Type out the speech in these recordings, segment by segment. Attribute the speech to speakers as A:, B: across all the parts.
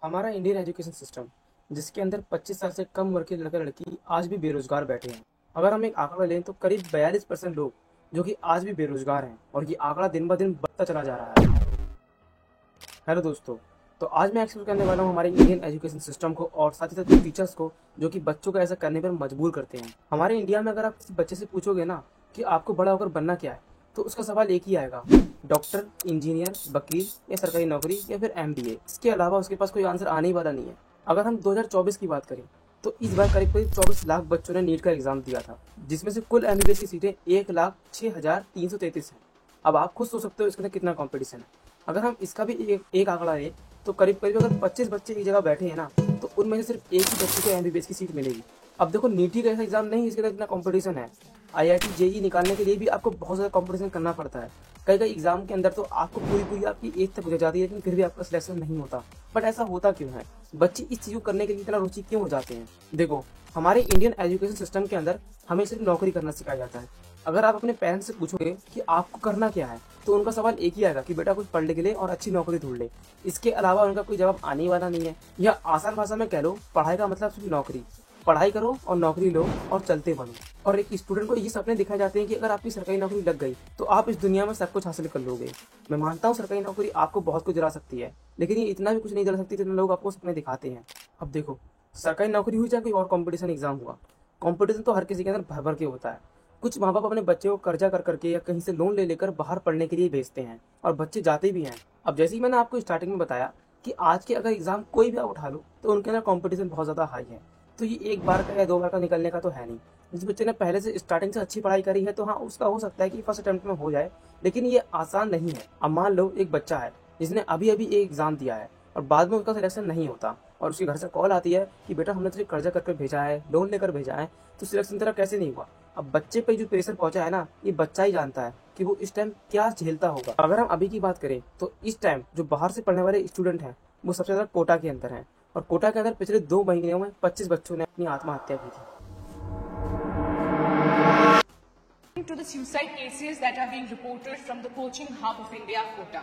A: हमारा Indian education system जिसके अंदर 25 साल से कम उम्र के लड़का लड़की आज भी बेरोजगार बैठे हैं। अगर हम एक आंकड़ा लें तो करीब 42% लोग जो कि आज भी बेरोजगार हैं और ये आंकड़ा दिन ब दिन बढ़ता चला जा रहा है। हेलो दोस्तों, तो आज मैं एक्सप्लेन करने वाला हूँ हमारे इंडियन एजुकेशन सिस्टम को और साथ ही साथ टीचर्स को जो कि बच्चों को ऐसा करने पर मजबूर करते हैं। हमारे इंडिया में अगर आप किसी बच्चे से पूछोगे ना कि आपको बड़ा होकर बनना क्या है, तो उसका सवाल एक ही आएगा, डॉक्टर, इंजीनियर, वकील या सरकारी नौकरी या फिर MBA। इसके अलावा उसके पास कोई आंसर आने ही वाला नहीं है। अगर हम 2024 की बात करें तो इस बार करीब करीब 24 लाख बच्चों ने नीट का एग्जाम दिया था, जिसमें से कुल MBBS की सीटें 1,06,333 हैं। अब आप खुद सोच सकते हो इसके अंदर कितना कंपटीशन है। अगर हम इसका भी एक आंकड़ा लें तो करीब करीब अगर 25 बच्चे एक जगह बैठे हैं ना, तो उनमें से सिर्फ एक ही बच्चे को MBBS की सीट मिलेगी। अब देखो, नीट ही का ऐसा एग्जाम नहीं इसके अंदर इतना कंपटीशन है। IIT JEE निकालने के लिए भी आपको बहुत ज़्यादा कंपटीशन करना पड़ता है। कई कई एग्जाम के अंदर तो आपको पूरी पूरी आपकी एज तक गुजर जाती है, लेकिन फिर भी आपका सिलेक्शन नहीं होता। बट ऐसा होता क्यों है? बच्चे इस चीज़ को करने के लिए इतना रुचि क्यों हो जाते हैं? देखो, हमारे इंडियन एजुकेशन सिस्टम के अंदर हमें सिर्फ नौकरी करना सिखाया जाता है। अगर आप अपने पेरेंट्स से पूछोगे कि आपको करना क्या है, तो उनका सवाल एक ही आएगा कि बेटा कुछ पढ़ लिख ले और अच्छी नौकरी ढूंढ ले। इसके अलावा उनका कोई जवाब आने वाला नहीं है। या आसान भाषा में कह लो, पढ़ाई का मतलब सिर्फ नौकरी। पढ़ाई करो और नौकरी लो और चलते बनो। और एक स्टूडेंट को ये सपने दिखाए जाते हैं कि अगर आपकी सरकारी नौकरी लग गई तो आप इस दुनिया में सब कुछ हासिल कर लोगे। मैं मानता हूँ सरकारी नौकरी आपको बहुत कुछ दिला सकती है, लेकिन ये इतना भी कुछ नहीं दिला सकती जितना लोग आपको सपने दिखाते हैं। अब देखो, सरकारी नौकरी हुई चाहे कोई और कॉम्पिटिशन एग्जाम हुआ, कॉम्पिटिशन तो हर किसी के अंदर भर भर के होता है। कुछ माँ बाप अपने बच्चे को कर्जा कर करके या कहीं से लोन ले लेकर बाहर पढ़ने के लिए भेजते हैं और बच्चे जाते भी हैं। अब जैसे ही मैंने आपको स्टार्टिंग में बताया कि आज के अगर एग्जाम कोई भी आप उठा लो तो उनके अंदर कंपटीशन बहुत ज़्यादा हाई है। तो ये एक बार का या दो बार का निकलने का तो है नहीं। जिस बच्चे ने पहले से स्टार्टिंग से अच्छी पढ़ाई करी है तो हाँ, उसका हो सकता है कि फर्स्ट अटेम्प्ट में हो जाए, लेकिन ये आसान नहीं है। अब मान लो एक बच्चा है जिसने अभी अभी एक एग्जाम दिया है और बाद में उसका सिलेक्शन नहीं होता और उसके घर से कॉल आती है कि बेटा हमने तुझे कर्जा करके भेजा है, लोन लेकर भेजा है, तो सिलेक्शन तेरा कैसे नहीं हुआ। अब बच्चे पे जो प्रेशर पहुंचा है ना, ये बच्चा ही जानता है कि वो इस टाइम क्या झेलता होगा। अगर हम अभी की बात करें तो इस टाइम जो बाहर से पढ़ने वाले स्टूडेंट हैं वो सबसे ज्यादा कोटा के अंदर हैं और कोटा के अंदर पिछले 2 महीनों में 25 बच्चों ने अपनी आत्महत्या की थी।
B: To the suicide cases that are being reported from the coaching hub of India, Kota.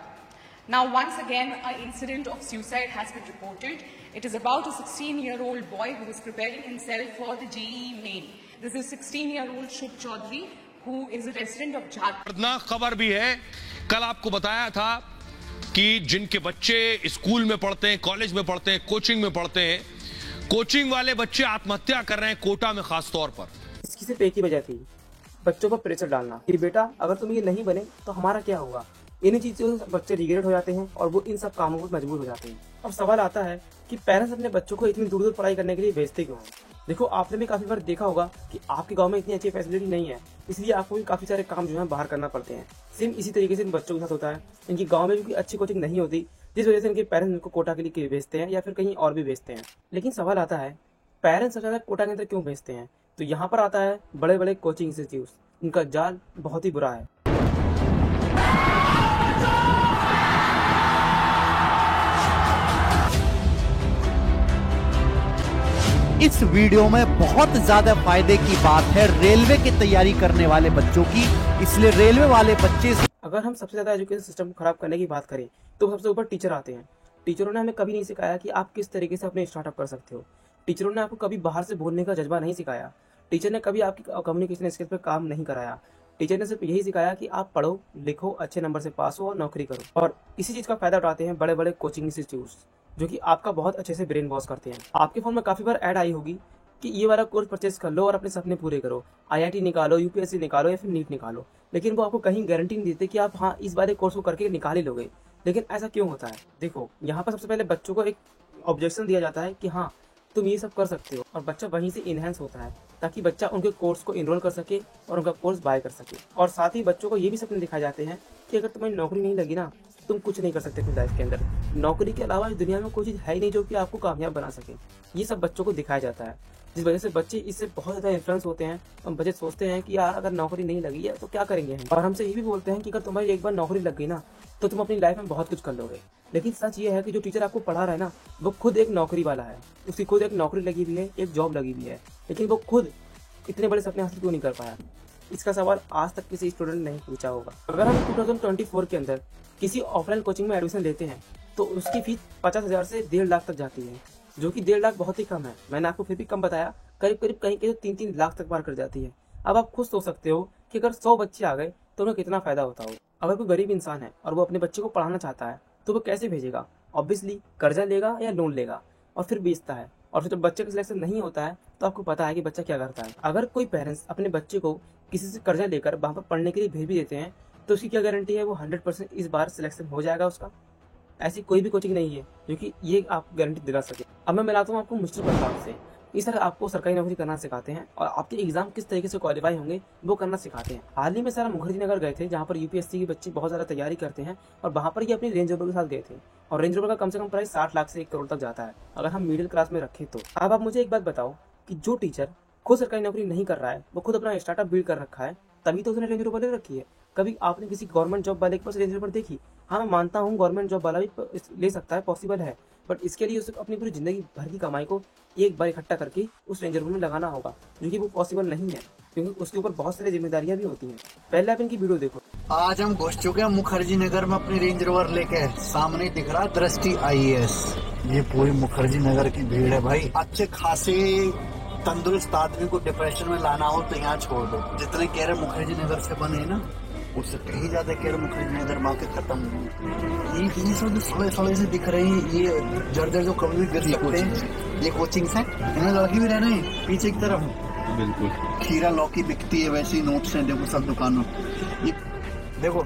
B: Now, once again, an incident of suicide has been reported. It is about a 16-year-old boy who is preparing himself for the JEE main. This is 16-year-old Shubh Chaudhary, who is a resident of Jharkhand.
C: खबर भी है, कल आपको बताया था कि जिनके बच्चे स्कूल में पढ़ते हैं, कॉलेज में पढ़ते हैं, कोचिंग में पढ़ते हैं, कोचिंग वाले बच्चे आत्महत्या कर रहे हैं, कोटा में खास तौर पर।
A: इसकी सिर्फ एक ही वजह थी, बच्चों पर प्रेशर डालना कि बेटा अगर तुम ये नहीं बने तो हमारा क्या होगा। इन्हीं चीज़ों से बच्चे रिग्रेट हो जाते हैं और वो इन सब कामों पर मजबूर हो जाते हैं। अब सवाल आता है कि पेरेंट्स अपने बच्चों को इतनी दूर दूर पढ़ाई करने के लिए भेजते क्यों हैं? देखो, आपने भी काफ़ी बार देखा होगा कि आपके गांव में इतनी अच्छी फैसिलिटी नहीं है, इसलिए आपको भी काफ़ी सारे काम जो है बाहर करना पड़ते हैं। सेम इसी तरीके से इन बच्चों के साथ होता है। इनकी गाँव में भी अच्छी कोचिंग नहीं होती, जिस वजह से इनके पेरेंट्स इनको कोटा के लिए भेजते हैं या फिर कहीं और भी भेजते हैं। लेकिन सवाल आता है, पेरेंट्स सबसे ज़्यादा कोटा के अंदर क्यों भेजते हैं? तो यहाँ पर आता है बड़े बड़े कोचिंग इंस्टीट्यूट। इनका जाल बहुत ही बुरा है।
D: इस वीडियो में बहुत ज्यादा फायदे की बात है रेलवे की तैयारी करने वाले बच्चों की, इसलिए रेलवे वाले बच्चे।
A: अगर हम सबसे ज्यादा एजुकेशन सिस्टम को खराब करने की बात करें तो सबसे ऊपर टीचर आते हैं। टीचरों ने हमें कभी नहीं सिखाया कि आप किस तरीके से अपने स्टार्टअप कर सकते हो। टीचरों ने आपको कभी बाहर से बोलने का जज्बा नहीं सिखाया। टीचर ने कभी आपकी कम्युनिकेशन स्किल पर काम नहीं कराया। टीचर ने सिर्फ यही सिखाया कि आप पढ़ो, लिखो, अच्छे नंबर से पास हो और नौकरी करो। और इसी चीज का फायदा उठाते हैं बड़े बड़े कोचिंग इंस्टीट्यूट्स, जो कि आपका बहुत अच्छे से ब्रेन वॉश करते हैं। आपके फोन में काफी बार ऐड आई होगी कि ये वाला कोर्स परचेज कर लो और अपने सपने पूरे करो, IIT निकालो, UPSC निकालो या फिर नीट निकालो। लेकिन वो आपको कहीं गारंटी नहीं देते कि आप हाँ इस वाले कोर्स को करके निकाल ही लोगे। लेकिन ऐसा क्यों होता है? देखो, यहाँ पर सबसे पहले बच्चों को एक ऑब्जेक्शन दिया जाता है कि हाँ तुम ये सब कर सकते हो, और बच्चा वहीं से इनहेंस होता है ताकि बच्चा उनके कोर्स को इनरोल कर सके और उनका कोर्स बाय कर सके। और साथ ही बच्चों को ये भी सपने दिखाए जाते हैं कि अगर तुम्हारी नौकरी नहीं लगी ना, तुम कुछ नहीं कर सकते अपनी लाइफ के अंदर। नौकरी के अलावा इस दुनिया में कोई चीज़ है ही नहीं जो कि आपको कामयाब बना सके। ये सब बच्चों को दिखाया जाता है, जिस वजह से बच्चे इससे बहुत ज़्यादा इन्फ्लुएंस होते हैं और बच्चे सोचते हैं कि यार अगर नौकरी नहीं लगी है तो क्या करेंगे हम। और हमसे ये भी बोलते हैं कि अगर तुम्हारी एक बार नौकरी लग गई ना तो तुम अपनी लाइफ में बहुत कुछ कर लोगे। लेकिन सच ये है कि जो टीचर आपको पढ़ा रहा है ना, वो खुद एक नौकरी वाला है। उसकी खुद एक नौकरी लगी हुई है, एक जॉब लगी हुई है, लेकिन वो खुद इतने बड़े सपने हासिल क्यों नहीं कर पाया? इसका सवाल आज तक किसी स्टूडेंट ने नहीं पूछा होगा। अगर हम 2024 के अंदर किसी ऑफलाइन कोचिंग में एडमिशन लेते हैं तो उसकी फीस 50,000 से 1.5 लाख तक जाती है, जो कि 1.5 लाख बहुत ही कम है। मैंने आपको फिर भी कम बताया, करीब करीब कहीं कहीं तो 3-3 लाख तक पार कर जाती है। अब आप खुद सोच सकते हो कि अगर 100 बच्चे आ गए तो उन्हें कितना फायदा होता हो। अगर कोई गरीब इंसान है और वो अपने बच्चे को पढ़ाना चाहता है तो वो कैसे भेजेगा? ऑब्वियसली कर्जा लेगा या लोन लेगा और फिर बेचता है, और फिर जब बच्चे का सिलेक्शन नहीं होता है तो आपको पता है कि बच्चा क्या करता है। अगर कोई पेरेंट्स अपने बच्चे को किसी से कर्जा लेकर वहां पर पढ़ने के लिए भेज भी देते हैं तो उसकी क्या गारंटी है वो 100% इस बार सिलेक्शन हो जाएगा उसका? ऐसी कोई भी कोचिंग नहीं है जो कि ये आपको गारंटी दिला सके। अब मैं मिलाता हूँ आपको मुश्किल प्रताप से। इस तरह आपको सरकारी नौकरी करना सिखाते हैं और आपके एग्जाम किस तरीके से क्वालिफाई होंगे वो करना सिखाते हैं। हाल ही में सर मुखर्जी नगर गए थे, जहाँ पर यूपीएससी के बच्चे बहुत ज्यादा तैयारी करते हैं, और वहाँ पर ये अपनी रेंज रोवर के साथ गए थे। और रेंज रोवर का कम से कम प्राइस 60 लाख से 1 करोड़ तक जाता है अगर हम मिडिल क्लास में रखें तो। अब आप मुझे एक बात बताओ कि जो टीचर खुद सरकारी नौकरी नहीं कर रहा है, वो खुद अपना स्टार्टअप बिल्ड कर रखा है, तभी तो उसने रेंज रोवर ले रखी है। कभी आपने किसी गवर्नमेंट जॉब वाले के पास रेंज रोवर देखी? हाँ, मैं मानता हूँ गवर्नमेंट जॉब वाला भी ले सकता है, पॉसिबल है, बट इसके लिए उसे अपनी पूरी जिंदगी भर की कमाई को एक बार इकट्ठा करके उस रेंज रोवर में लगाना होगा, जो कि वो पॉसिबल नहीं है, क्योंकि उसके ऊपर बहुत सारी जिम्मेदारियां भी होती हैं। पहले आप इनकी वीडियो देखो।
E: आज हम घुस चुके हैं मुखर्जी नगर में अपनी रेंज रोवर लेके। सामने दिख रहा दृष्टि आईएएस। ये पूरी मुखर्जी नगर की भीड़ है भाई। अच्छे खासे तंदुरुस्त आदमी को डिप्रेशन में लाना हो तो यहाँ छोड़ दो। जितने कह रहे मुखर्जी नगर से बने हैं ना, उससे कहीं ज्यादा कह रहे मुखर्जी नगर बाकी खत्म हुई। ये सब सड़े सड़े से दिख रहे हैं, ये जर्जर जो कभी भी गिर सकते हैं। ये कोचिंग्स हैं, इनमें लड़की भी रह रहे हैं पीछे की तरफ। बिल्कुल खीरा लौकी बिकती है, वैसे ही नोट्स हैं देखो सब दुकानों। ये देखो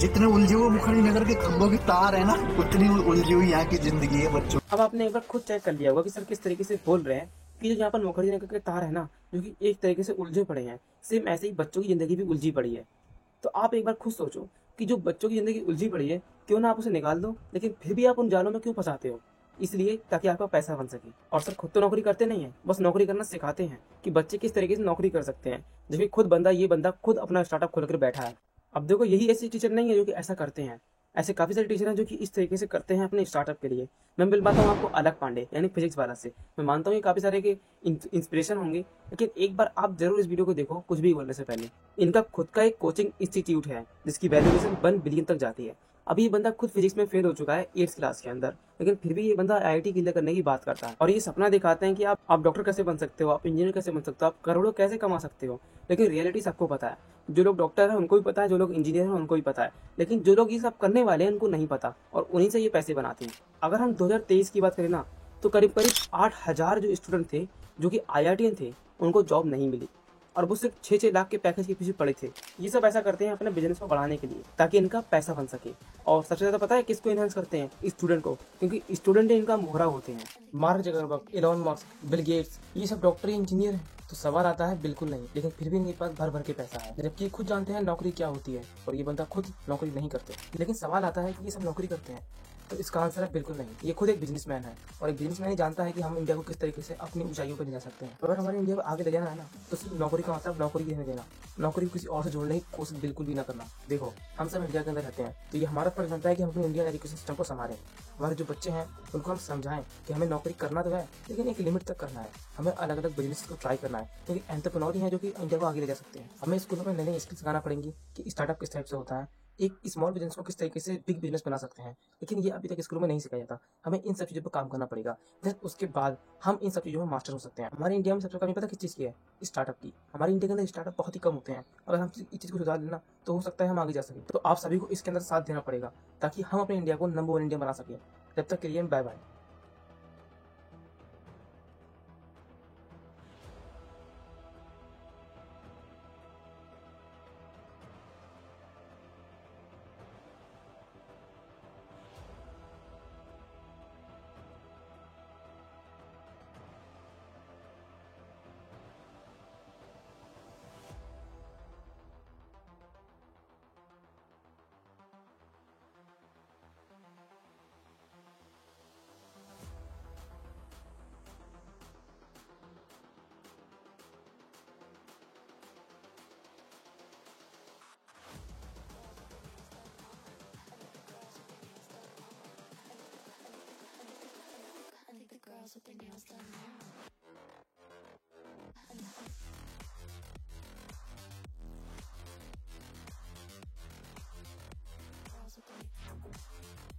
E: जितने उलझे हुए मुखर्जी नगर के खंभों की तार है ना, उतनी उलझी हुई यहाँ की जिंदगी है बच्चों।
A: अब आपने एक बार खुद चेक कर लिया होगा कि सर किस तरीके से बोल रहे हैं कि जो यहाँ पर मुखर्जी नगर के तार है ना, जो कि एक तरीके से उलझे पड़े हैं, सेम ऐसे ही बच्चों की जिंदगी भी उलझी पड़ी है। तो आप एक बार खुद सोचो कि जो बच्चों की जिंदगी उलझी पड़ी है, क्यों ना आप उसे निकाल दो, लेकिन फिर भी आप उन जालों में क्यों फंसाते हो? इसलिए ताकि आपका पैसा बन सके। और सर खुद तो नौकरी करते नहीं है, बस नौकरी करना सिखाते हैं कि बच्चे किस तरीके से नौकरी कर सकते हैं। जबकि खुद ये बंदा खुद अपना स्टार्टअप खोलकर बैठा है। अब देखो, यही ऐसे टीचर नहीं है जो कि ऐसा करते हैं, ऐसे काफी सारे टीचर हैं जो कि इस तरीके से करते हैं अपने स्टार्टअप के लिए। मैं मिल पाता हूँ आपको अलग पांडे यानी फिजिक्स वाला से। मैं मानता हूँ ये काफी सारे के इंस्पिरेशन होंगे, लेकिन एक बार आप जरूर इस वीडियो को देखो कुछ भी बोलने से पहले। इनका खुद का एक कोचिंग इंस्टीट्यूट है जिसकी वैल्यूएशन 1 बिलियन तक जाती है। अभी ये बंदा खुद फिजिक्स में फेल हो चुका है 8th क्लास के अंदर, लेकिन फिर भी ये बंदा IIT क्लियर करने की बात करता है। और ये सपना दिखाते हैं कि आप डॉक्टर कैसे बन सकते हो, आप इंजीनियर कैसे बन सकते हो, आप करोड़ों कैसे कमा सकते हो। लेकिन रियलिटी सबको पता है। जो लोग डॉक्टर हैं उनको भी पता है, जो लोग इंजीनियर हैं उनको भी पता है, लेकिन जो लोग ये सब करने वाले हैं उनको नहीं पता, और उन्हीं से ये पैसे बनाते हैं। अगर हम 2023 की बात करें ना, तो करीब करीब 8,000 जो स्टूडेंट थे जो कि IITian थे, उनको जॉब नहीं मिली, और वो सिर्फ 6-6 लाख के पैकेज के पीछे पड़े थे। ये सब ऐसा करते हैं अपने बिजनेस को बढ़ाने के लिए, ताकि इनका पैसा बन सके। और सबसे ज्यादा पता है किसको इनहेंस करते हैं? स्टूडेंट को, क्योंकि स्टूडेंट इनका मोहरा होते हैं। Mark Zuckerberg, Elon Musk, Bill Gates, ये सब डॉक्टर इंजीनियर हैं। तो सवाल आता है बिल्कुल नहीं, लेकिन फिर भी इनके पास भर भर के पैसा है, जबकि खुद जानते हैं नौकरी क्या होती है, और ये बंदा खुद नौकरी नहीं करते। लेकिन सवाल आता है कि ये सब नौकरी करते हैं, तो इसका आंसर है बिल्कुल नहीं। ये खुद एक बिजनेसमैन है, और एक बिजनेसमैन ही जानता है कि हम इंडिया को किस तरीके से अपनी ऊंचाइयों पर ले जा सकते हैं। अगर हमारे इंडिया को आगे ले जाना है ना, तो सिर्फ नौकरी का मतलब नौकरी रहने देना, नौकरी को किसी और से जोड़ने की कोशिश बिल्कुल भी ना करना। देखो, हम सब इंडिया के अंदर रहते हैं, तो ये हमारा फर्ज बनता है कि हम अपने इंडियन एजुकेशन सिस्टम को संभालें। हमारे जो बच्चे हैं उनको हम समझाएं कि हमें नौकरी करना तो है, लेकिन एक लिमिट तक करना है। हमें अलग अलग बिजनेस को ट्राई करना है, क्योंकि एंटरप्रेन्योर ही है जो कि इंडिया को आगे ले जा सकते हैं। हमें स्कूलों में नई नई स्किल्स सिखाना पड़ेंगी कि स्टार्टअप किस टाइप से होता है, एक स्मॉल बिजनेस को किस तरीके से बिग बिजनेस बना सकते हैं। लेकिन ये अभी तक स्कूलों में नहीं सिखाया जाता। हमें इन सब चीज़ों पर काम करना पड़ेगा, देन उसके बाद हम इन सब चीज़ों में मास्टर हो सकते हैं। हमारे इंडिया में सबसे कमी पता किस चीज़ की है? स्टार्टअप की। हमारे इंडिया के अंदर स्टार्टअप बहुत ही कम होते हैं। अगर हम इस चीज़ को सुधार लेना तो हो सकता है हम आगे जा सकें। तो आप सभी को इसके अंदर साथ देना पड़ेगा, ताकि हम अपने इंडिया को नंबर 1 इंडिया बना सकें। जब तक के लिए bye bye.
F: Girls with their nails done now. Girls with their